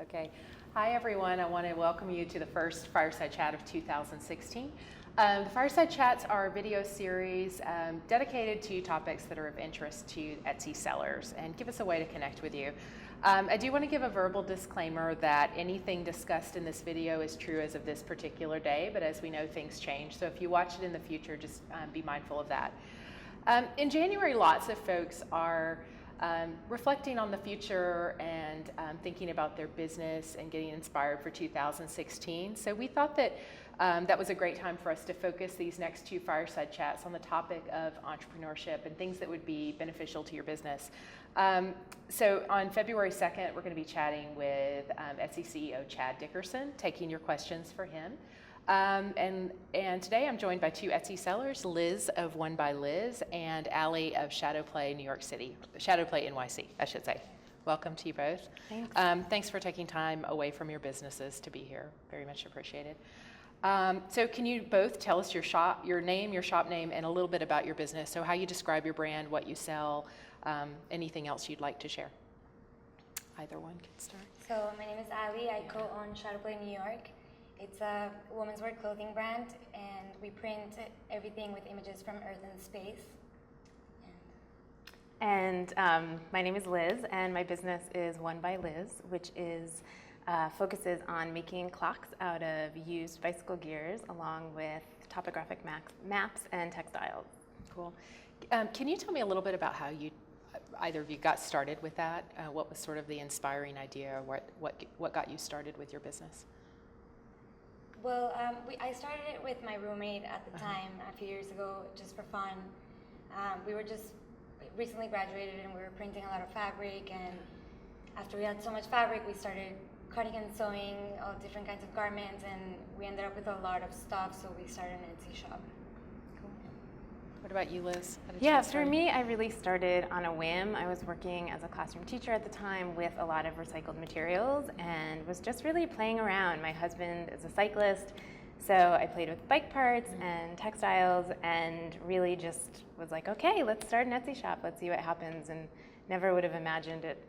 Okay. Hi, everyone. I want to welcome you to the first Fireside Chat of 2016. The Fireside Chats are a video series dedicated to topics that are of interest to Etsy sellers and give us a way to connect with you. I do want to give a verbal disclaimer that anything discussed in this video is true as of this particular day, but as we know, things change. So if you watch it in the future, just be mindful of that. In January, lots of folks are reflecting on the future and thinking about their business and getting inspired for 2016. So we thought that that was a great time for us to focus these next two Fireside Chats on the topic of entrepreneurship and things that would be beneficial to your business. So on February 2nd, we're going to be chatting with Etsy CEO Chad Dickerson, taking your questions for him. And today I'm joined by two Etsy sellers, Liz of One by Liz and Allie of Shadowplay New York City, Shadowplay NYC, I should say. Welcome to you both. Thanks. Thanks for taking time away from your businesses to be here. Very much appreciated. So can you both tell us your shop name, and a little bit about your business? So how you describe your brand, what you sell, anything else you'd like to share? Either one can start. So my name is Allie. I co-own Shadowplay New York. It's a women's wear clothing brand, and we print everything with images from Earth and space. And my name is Liz, and my business is One by Liz, which is focuses on making clocks out of used bicycle gears, along with topographic maps and textiles. Cool. Can you tell me a little bit about how either of you got started with that? What was sort of the inspiring idea, or what got you started with your business? Well, I started it with my roommate at the time, a few years ago, just for fun. We were just recently graduated and we were printing a lot of fabric, and after we had so much fabric, we started cutting and sewing all different kinds of garments, and we ended up with a lot of stuff, so we started an Etsy shop. Cool. What about you, Liz? Yeah, for me, I really started on a whim. I was working as a classroom teacher at the time with a lot of recycled materials and was just really playing around. My husband is a cyclist, so I played with bike parts and textiles and really just was like, okay, let's start an Etsy shop. Let's see what happens, and never would have imagined it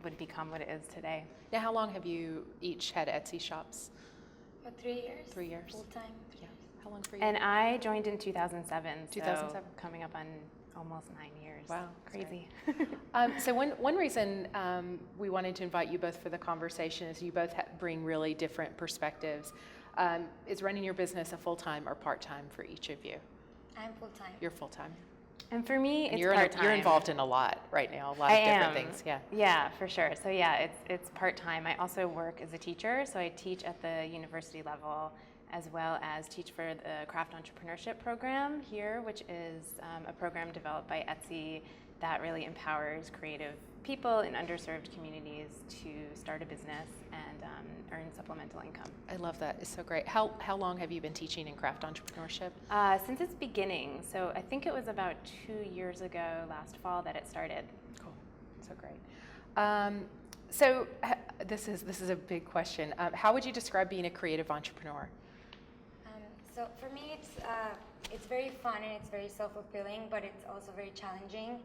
would become what it is today. Now, how long have you each had Etsy shops? About 3 years. 3 years. Full time. Yeah. How long for you? And I joined in 2007. 2007. So coming up on almost 9 years. Wow. Crazy. So one reason we wanted to invite you both for the conversation is you both bring really different perspectives. Is running your business a full-time or part-time for each of you? I'm full time. You're full-time. And for me, And it's part-time. You're involved in a lot right now, a lot of different things. Yeah. Yeah, for sure. So yeah, it's part-time. I also work as a teacher, so I teach at the university level as well as teach for the Craft Entrepreneurship program here, which is a program developed by Etsy that really empowers creative people in underserved communities to start a business and earn supplemental income. I love that. It's so great. How long have you been teaching in craft entrepreneurship? Since its beginning. So I think it was about 2 years ago, last fall, that it started. Cool. So great. So this is a big question. How would you describe being a creative entrepreneur? So for me, it's very fun and it's very self-fulfilling, but it's also very challenging.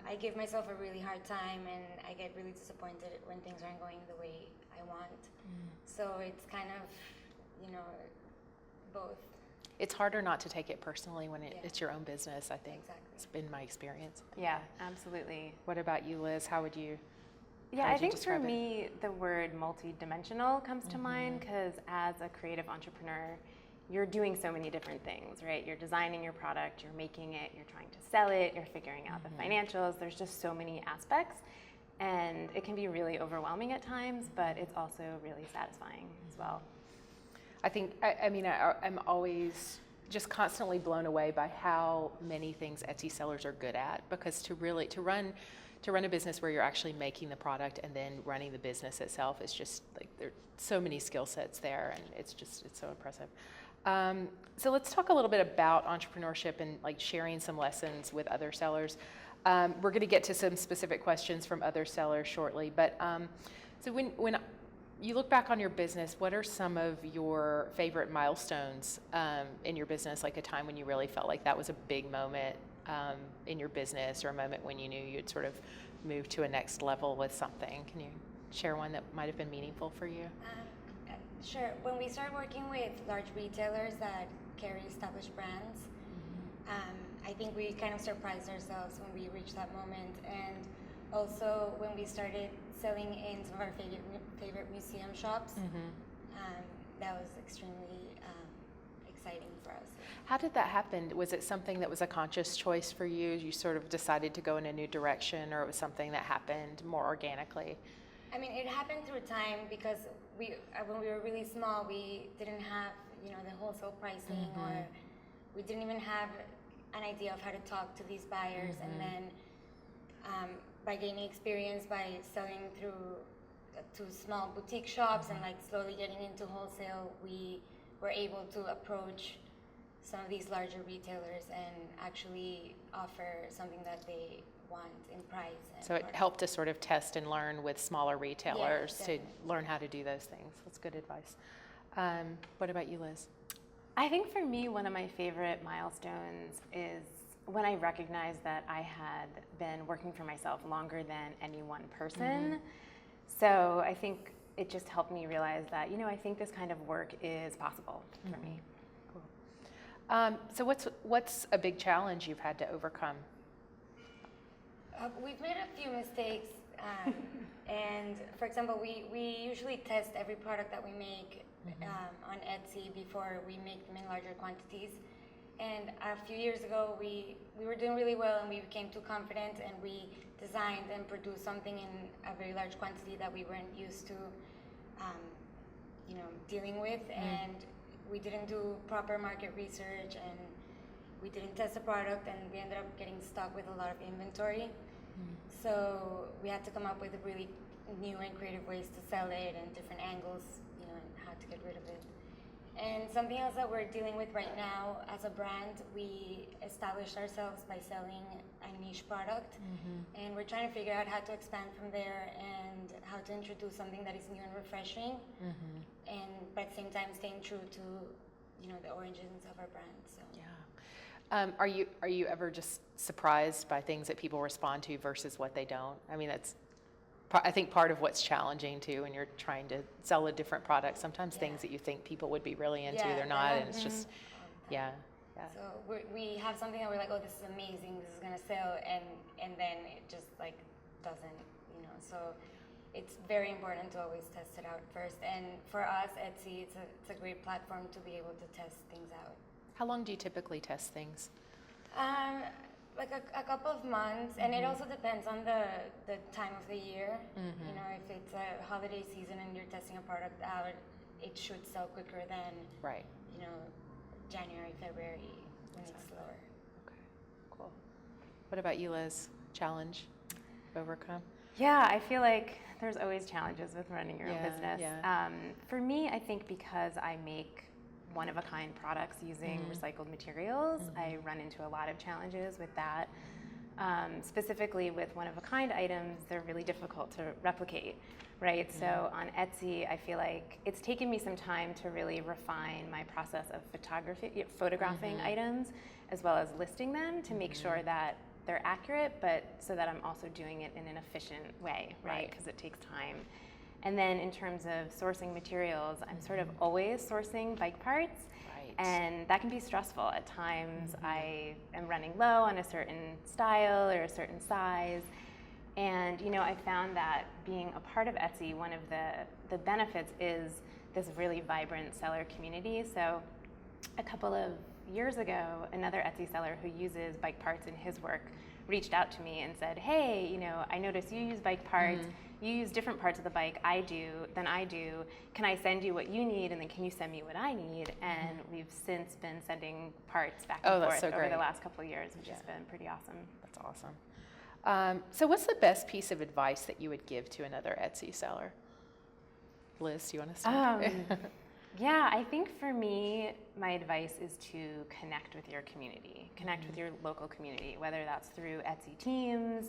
I give myself a really hard time, and I get really disappointed when things aren't going the way I want. So it's kind of, both. It's harder not to take it personally when it's your own business, I think. Exactly. It's been my experience. Yeah, absolutely. What about you, Liz? How would you I think for me, the word multidimensional comes to mind, because as a creative entrepreneur, you're doing so many different things, right? You're designing your product, you're making it, you're trying to sell it, you're figuring out the financials. There's just so many aspects, and it can be really overwhelming at times, but it's also really satisfying as well. I think, I'm always just constantly blown away by how many things Etsy sellers are good at, because to run a business where you're actually making the product and then running the business itself is just like, there's so many skill sets there, and it's so impressive. So let's talk a little bit about entrepreneurship and like sharing some lessons with other sellers. We're going to get to some specific questions from other sellers shortly, but so when you look back on your business, what are some of your favorite milestones in your business, like a time when you really felt like that was a big moment in your business, or a moment when you knew you'd sort of moved to a next level with something? Can you share one that might have been meaningful for you? Sure. When we started working with large retailers that carry established brands, I think we kind of surprised ourselves when we reached that moment. And also when we started selling in some of our favorite museum shops, that was extremely exciting for us. How did that happen? Was it something that was a conscious choice for you? You sort of decided to go in a new direction, or it was something that happened more organically? I mean, it happened through time because when we were really small, we didn't have, the wholesale pricing, or we didn't even have an idea of how to talk to these buyers. And then by gaining experience, by selling to small boutique shops and like slowly getting into wholesale, we were able to approach some of these larger retailers and actually offer something that they want in price. So it helped to sort of test and learn with smaller retailers to learn how to do those things. That's good advice. What about you, Liz? I think for me, one of my favorite milestones is when I recognized that I had been working for myself longer than any one person. So I think it just helped me realize that, I think this kind of work is possible for me. Cool. So what's a big challenge you've had to overcome? We've made a few mistakes, and for example, we usually test every product that we make on Etsy before we make them in larger quantities. And a few years ago, we were doing really well, and we became too confident, and we designed and produced something in a very large quantity that we weren't used to, dealing with, and we didn't do proper market research, and we didn't test the product, and we ended up getting stuck with a lot of inventory. So we had to come up with really new and creative ways to sell it, and different angles, and how to get rid of it. And something else that we're dealing with right now as a brand, we established ourselves by selling a niche product, and we're trying to figure out how to expand from there and how to introduce something that is new and refreshing, but at the same time staying true to, the origins of our brand. So. Yeah. Are you ever just surprised by things that people respond to versus what they don't? I mean, that's I think part of what's challenging too when you're trying to sell a different product. Sometimes things that you think people would be really into, they're not, and it's just So we have something that we're like, oh, this is amazing, this is gonna sell, and then it just like doesn't, So it's very important to always test it out first. And for us, Etsy, it's a great platform to be able to test things out. How long do you typically test things? Like a couple of months, and it also depends on the time of the year. If it's a holiday season and you're testing a product out, it should sell quicker than January, February, when it's slower. Okay, cool. What about you, Liz? Challenge overcome? Yeah, I feel like there's always challenges with running your own business. Yeah. For me, I think because I make one-of-a-kind products using recycled materials, I run into a lot of challenges with that. Specifically with one-of-a-kind items, they're really difficult to replicate, right? So on Etsy, I feel like it's taken me some time to really refine my process of photographing items, as well as listing them to make sure that they're accurate, but so that I'm also doing it in an efficient way, right? Because it takes time. And then in terms of sourcing materials, I'm sort of always sourcing bike parts, and that can be stressful. At times I am running low on a certain style or a certain size, and I found that being a part of Etsy, one of the benefits is this really vibrant seller community. So a couple of years ago, another Etsy seller who uses bike parts in his work reached out to me and said, hey, I noticed you use bike parts. You use different parts of the bike than I do. Can I send you what you need, and then can you send me what I need? And we've since been sending parts back and forth over the last couple of years, which has been pretty awesome. That's awesome. So what's the best piece of advice that you would give to another Etsy seller? Liz, you want to start? Yeah, I think for me, my advice is to connect with your community, connect with your local community, whether that's through Etsy teams,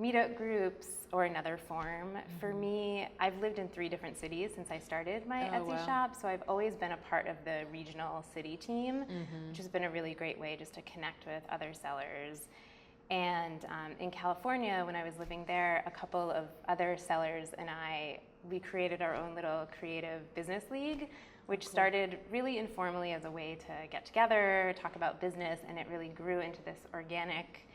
meetup groups, or another form. For me, I've lived in 3 different cities since I started my Etsy shop, so I've always been a part of the regional city team, which has been a really great way just to connect with other sellers. And in California, when I was living there, a couple of other sellers and we created our own little creative business league, which started really informally as a way to get together, talk about business, and it really grew into this organic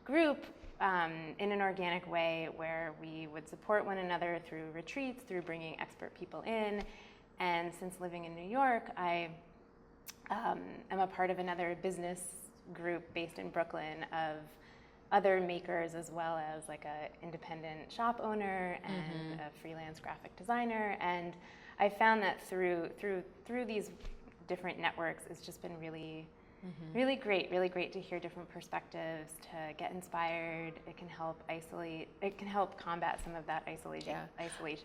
group in an organic way where we would support one another through retreats, through bringing expert people in. And since living in New York, I am a part of another business group based in Brooklyn of other makers, as well as like a independent shop owner and a freelance graphic designer. And I found that through these different networks, it's just been really great to hear different perspectives, to get inspired. It can help combat some of that isolation.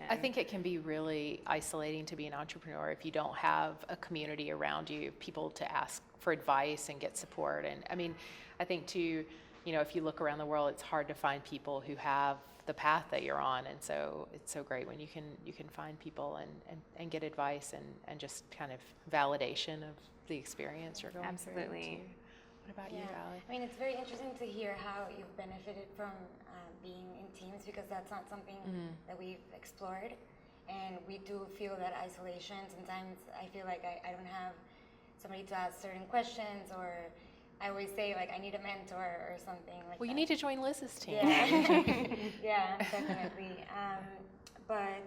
I think it can be really isolating to be an entrepreneur if you don't have a community around you, people to ask for advice and get support. And I mean, I think too, if you look around the world, it's hard to find people who have the path that you're on, and so it's so great when you can find people and get advice and just kind of validation of the experience you're going through. Absolutely. What about you, Allie? I mean, it's very interesting to hear how you've benefited from being in teams, because that's not something that we've explored, and we do feel that isolation. Sometimes I feel like I don't have somebody to ask certain questions, or I always say, like, I need a mentor or something like that. Well, you need to join Liz's team. Yeah, yeah, definitely. But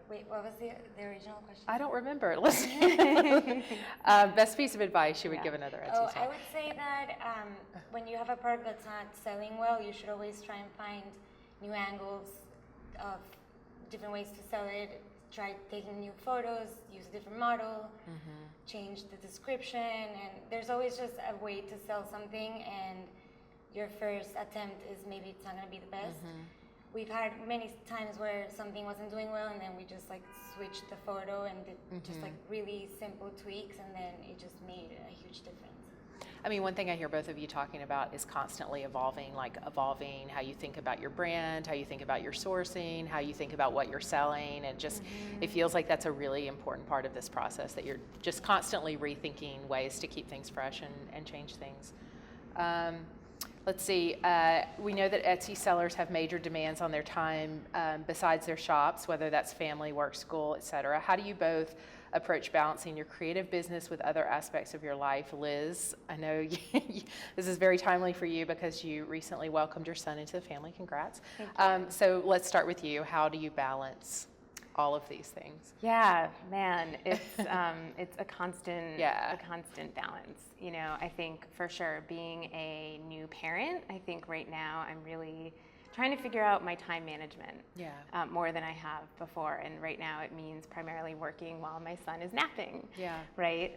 wait, what was the original question? I don't remember. Best piece of advice you would give another Etsy seller? I would say that when you have a product that's not selling well, you should always try and find new angles of different ways to sell it. Try taking new photos, use a different model, change the description, and there's always just a way to sell something, and your first attempt is maybe it's not going to be the best. We've had many times where something wasn't doing well, and then we just like switched the photo and did just like really simple tweaks, and then it just made a huge difference. I mean, one thing I hear both of you talking about is constantly evolving how you think about your brand, how you think about your sourcing, how you think about what you're selling, and just it feels like that's a really important part of this process, that you're just constantly rethinking ways to keep things fresh and change things. Let's see, we know that Etsy sellers have major demands on their time besides their shops, whether that's family, work, school, etc. How do you both approach balancing your creative business with other aspects of your life? Liz, I know this is very timely for you because you recently welcomed your son into the family. Congrats. So let's start with you. How do you balance all of these things? Yeah, man, it's a constant balance. I think for sure being a new parent, I think right now I'm really trying to figure out my time management more than I have before. And right now it means primarily working while my son is napping. Yeah. Right?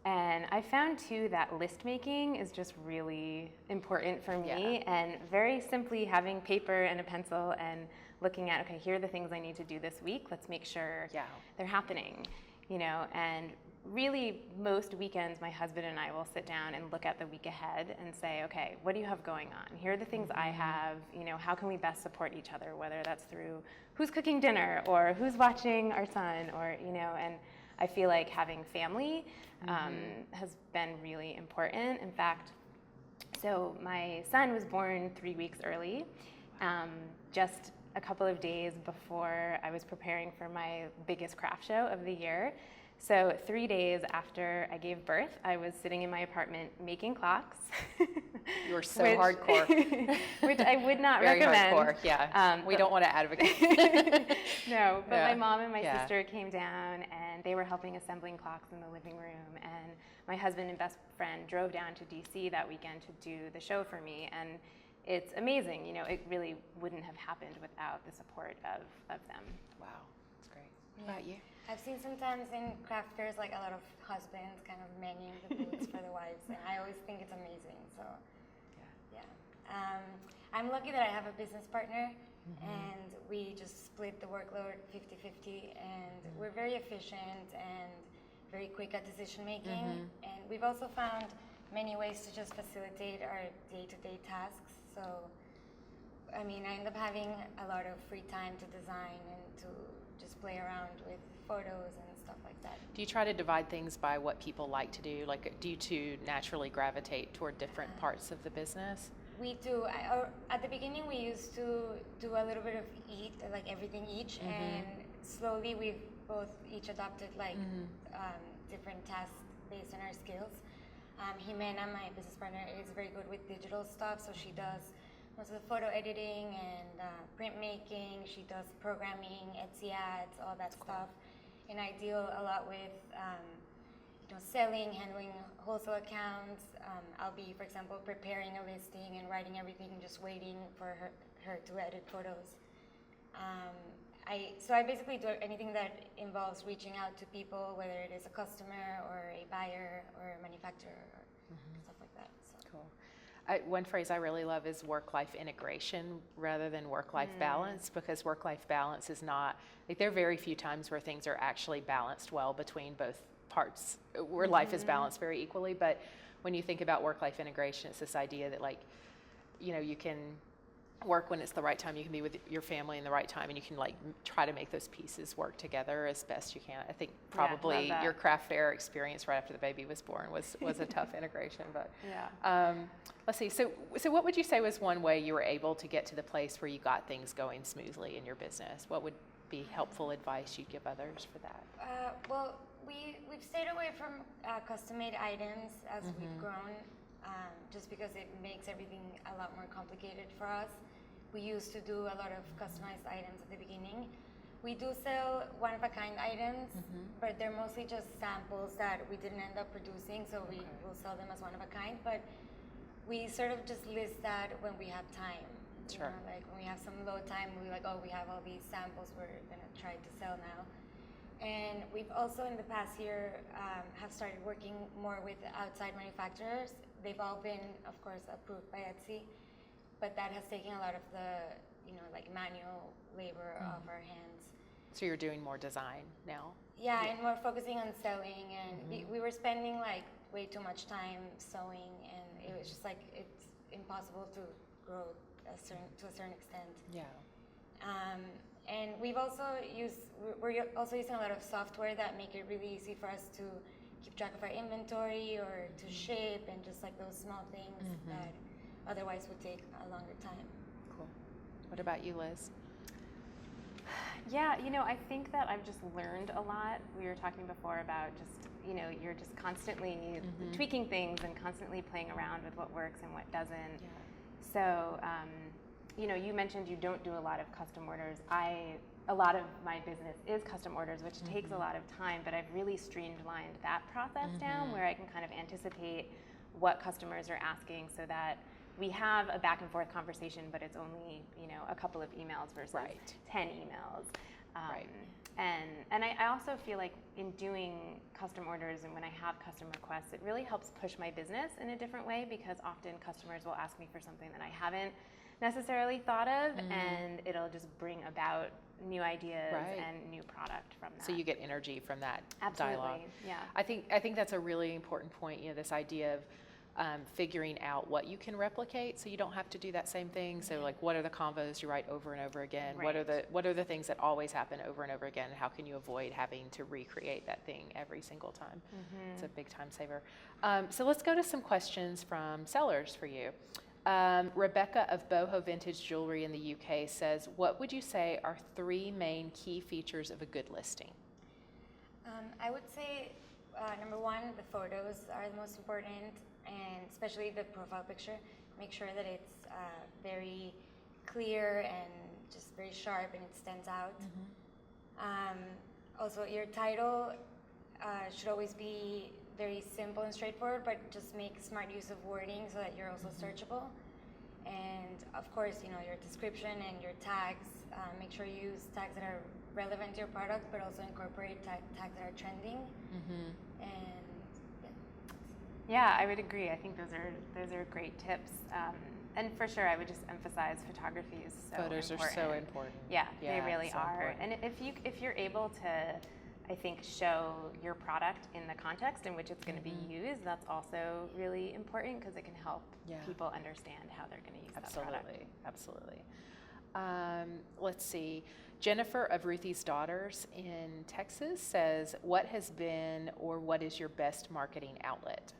And I found too that list making is just really important for me. And very simply having paper and a pencil and looking at, okay, here are the things I need to do this week. Let's make sure they're happening, and really most weekends my husband and I will sit down and look at the week ahead and say, okay, what do you have going on? Here are the things I have, how can we best support each other, whether that's through who's cooking dinner or who's watching our son, or, and I feel like having family has been really important. In fact, so my son was born 3 weeks early, just a couple of days before I was preparing for my biggest craft show of the year. So 3 days after I gave birth, I was sitting in my apartment making clocks. You were so hardcore. Which I would not Very recommend. Hardcore, yeah. We don't want to advocate. No, but my mom and my sister came down, and they were helping assembling clocks in the living room. And my husband and best friend drove down to DC that weekend to do the show for me. And it's amazing. It really wouldn't have happened without the support of them. Wow, that's great. What about you? I've seen sometimes in craft fairs like a lot of husbands kind of manning the booths for the wives, and I always think it's amazing. So, I'm lucky that I have a business partner, and we just split the workload 50-50, and we're very efficient and very quick at decision making. And we've also found many ways to just facilitate our day-to-day tasks. So, I mean, I end up having a lot of free time to design and to just play around with photos and stuff like that. Do you try to divide things by what people like to do? Like, do you two naturally gravitate toward different parts of the business? We do. At the beginning, we used to do a little bit of like everything each, and slowly we've both each adopted like different tasks based on our skills. Jimena, my business partner, is very good with digital stuff, so she does most of the photo editing and printmaking. She does programming, Etsy ads, all that stuff. And I deal a lot with selling, handling wholesale accounts. I'll be, for example, preparing a listing and writing everything, just waiting for her to edit photos. So I basically do anything that involves reaching out to people, whether it is a customer or a buyer or a manufacturer or stuff like that. So. Cool. One phrase I really love is work-life integration rather than work-life balance, because work-life balance is not, like, there are very few times where things are actually balanced well between both parts, where life is balanced very equally. But when you think about work-life integration, it's this idea that, like, you can work when it's the right time, you can be with your family in the right time, and you can like try to make those pieces work together as best you can. I think probably your craft fair experience right after the baby was born was a tough integration, but let's see. So what would you say was one way you were able to get to the place where you got things going smoothly in your business? What would be helpful advice you'd give others for that? Well, we've stayed away from custom-made items as we've grown, just because it makes everything a lot more complicated for us. We used to do a lot of customized items at the beginning. We do sell one-of-a-kind items, but they're mostly just samples that we didn't end up producing, so we will sell them as one-of-a-kind. But we sort of just list that when we have time. Sure. Like when we have some low time, we're like, oh, we have all these samples we're gonna try to sell now. And we've also in the past year have started working more with outside manufacturers. They've all been, of course, approved by Etsy, but that has taken a lot of the, like manual labor off our hands. So you're doing more design now? Yeah, and we're focusing on selling, and we were spending like way too much time sewing, and it was just like it's impossible to grow to a certain extent. Yeah. And we're also using a lot of software that make it really easy for us to keep track of our inventory or to ship, and just like those small things that otherwise would take a longer time. Cool. What about you, Liz? Yeah, I think that I've just learned a lot. We were talking before about just, you're just constantly tweaking things and constantly playing around with what works and what doesn't. Yeah. So, you mentioned you don't do a lot of custom orders. A lot of my business is custom orders, which takes a lot of time, but I've really streamlined that process down, where I can kind of anticipate what customers are asking, so that we have a back and forth conversation, but it's only, a couple of emails versus 10 emails. And I also feel like in doing custom orders and when I have custom requests, it really helps push my business in a different way, because often customers will ask me for something that I haven't necessarily thought of, and it'll just bring about new ideas and new product from that. So you get energy from that Absolutely. dialogue. Yeah. I think that's a really important point, this idea of figuring out what you can replicate, so you don't have to do that same thing. So like, what are the combos you write over and over again? Right. What are the things that always happen over and over again? How can you avoid having to recreate that thing every single time? It's a big time saver. So let's go to some questions from sellers for you. Rebecca of Boho Vintage Jewelry in the UK says, what would you say are 3 main key features of a good listing? I would say number 1, the photos are the most important, and especially the profile picture. Make sure that it's very clear and just very sharp and it stands out. Also, your title should always be very simple and straightforward, but just make smart use of wording so that you're also searchable. And of course, your description and your tags. Make sure you use tags that are relevant to your product, but also incorporate tags that are trending. And yeah, I would agree. I think those are great tips. And for sure, I would just emphasize photography is so Photos important. are so important. Yeah, they really so are. important. And if you're able to, I think, show your product in the context in which it's going to be used, that's also really important, because it can help people understand how they're going to use that product. Absolutely. Let's see. Jennifer of Ruthie's Daughters in Texas says, what has been or what is your best marketing outlet?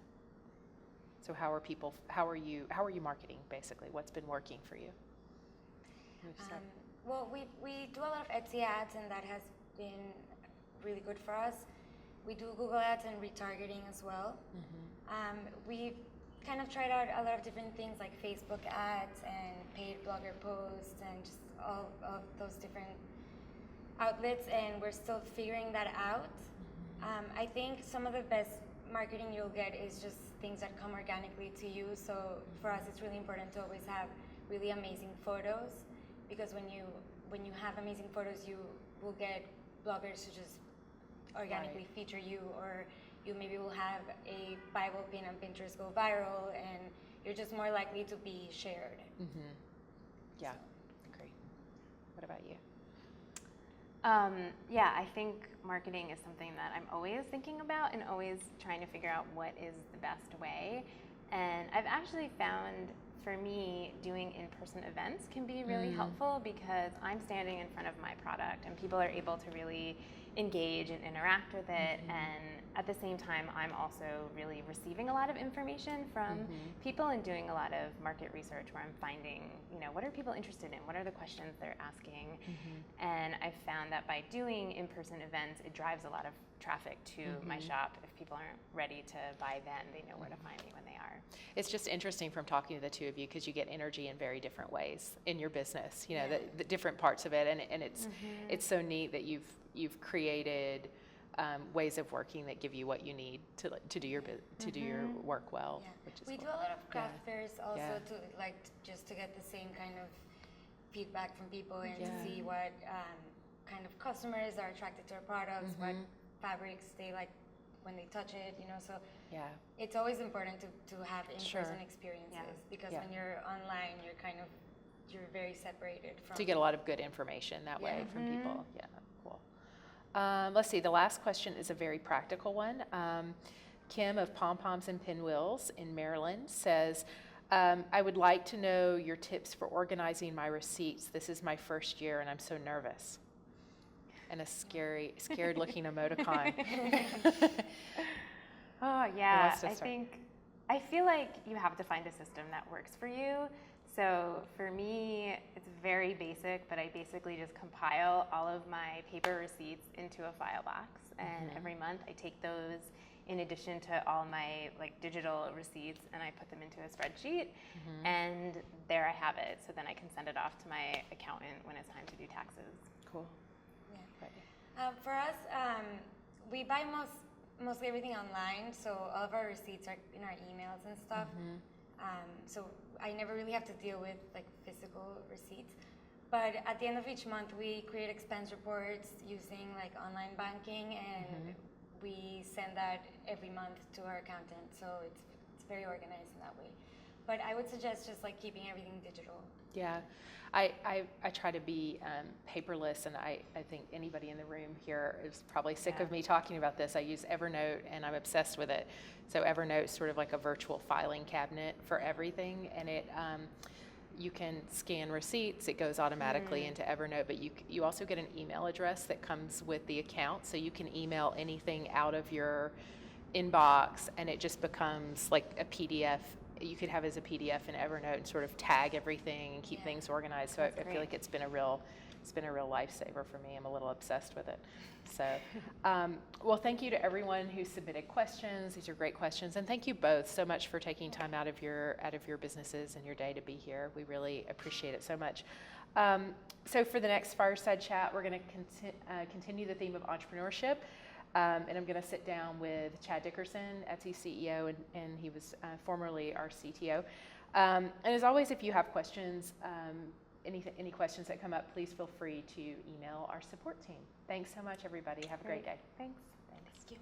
So how are you marketing basically? What's been working for you? Well, we do a lot of Etsy ads, and that has been really good for us. We do Google ads and retargeting as well. We've kind of tried out a lot of different things like Facebook ads and paid blogger posts and just all of those different outlets, and we're still figuring that out. I think some of the best marketing you'll get is just things that come organically to you. So for us, it's really important to always have really amazing photos, because when you have amazing photos, you will get bloggers to just organically feature you, or you maybe will have a Bible pin on Pinterest go viral, and you're just more likely to be shared. Yeah, agree. What about you? Yeah, I think marketing is something that I'm always thinking about and always trying to figure out what is the best way. And I've actually found, for me, doing in-person events can be really helpful, because I'm standing in front of my product and people are able to really engage and interact with it. And at the same time, I'm also really receiving a lot of information from people and doing a lot of market research where I'm finding, what are people interested in? What are the questions they're asking? And I've found that by doing in-person events, it drives a lot of traffic to my shop. If people aren't ready to buy then, they know where to find me when they are. It's just interesting from talking to the two of you, because you get energy in very different ways in your business, the different parts of it. And it's so neat that you've created ways of working that give you what you need to do your work well. Which is we cool. do a lot of craft fairs also to just to get the same kind of feedback from people and to see what kind of customers are attracted to our products, what fabrics they like when they touch it, so it's always important to have in-person experiences, because when you're online, you're very separated from. So you get a lot of good information that way from people. Yeah, cool. Let's see, the last question is a very practical one. Kim of Pom Poms and Pinwheels in Maryland says, I would like to know your tips for organizing my receipts. This is my first year and I'm so nervous. And a scared looking emoticon. Oh yeah, I feel like you have to find a system that works for you. So for me, it's very basic, but I basically just compile all of my paper receipts into a file box. And every month I take those in addition to all my digital receipts, and I put them into a spreadsheet, and there I have it. So then I can send it off to my accountant when it's time to do taxes. Cool. For us, we buy mostly everything online, so all of our receipts are in our emails and stuff. So I never really have to deal with physical receipts. But at the end of each month, we create expense reports using online banking, and we send that every month to our accountant. So it's very organized in that way. But I would suggest just keeping everything digital. Yeah, I try to be paperless, and I think anybody in the room here is probably sick of me talking about this. I use Evernote, and I'm obsessed with it. So Evernote's sort of like a virtual filing cabinet for everything, and it you can scan receipts. It goes automatically into Evernote, but you also get an email address that comes with the account, so you can email anything out of your inbox, and it just becomes like a PDF. You could have as a PDF in Evernote and sort of tag everything and keep things organized. So I feel like it's been a real lifesaver for me. I'm a little obsessed with it. So, well, thank you to everyone who submitted questions. These are great questions, and thank you both so much for taking time out of your businesses and your day to be here. We really appreciate it so much. So for the next Fireside Chat, we're going to continue the theme of entrepreneurship. And I'm going to sit down with Chad Dickerson, Etsy CEO, and he was formerly our CTO. And as always, if you have questions, any questions that come up, please feel free to email our support team. Thanks so much, everybody. Have a great day. Thanks. Thank you.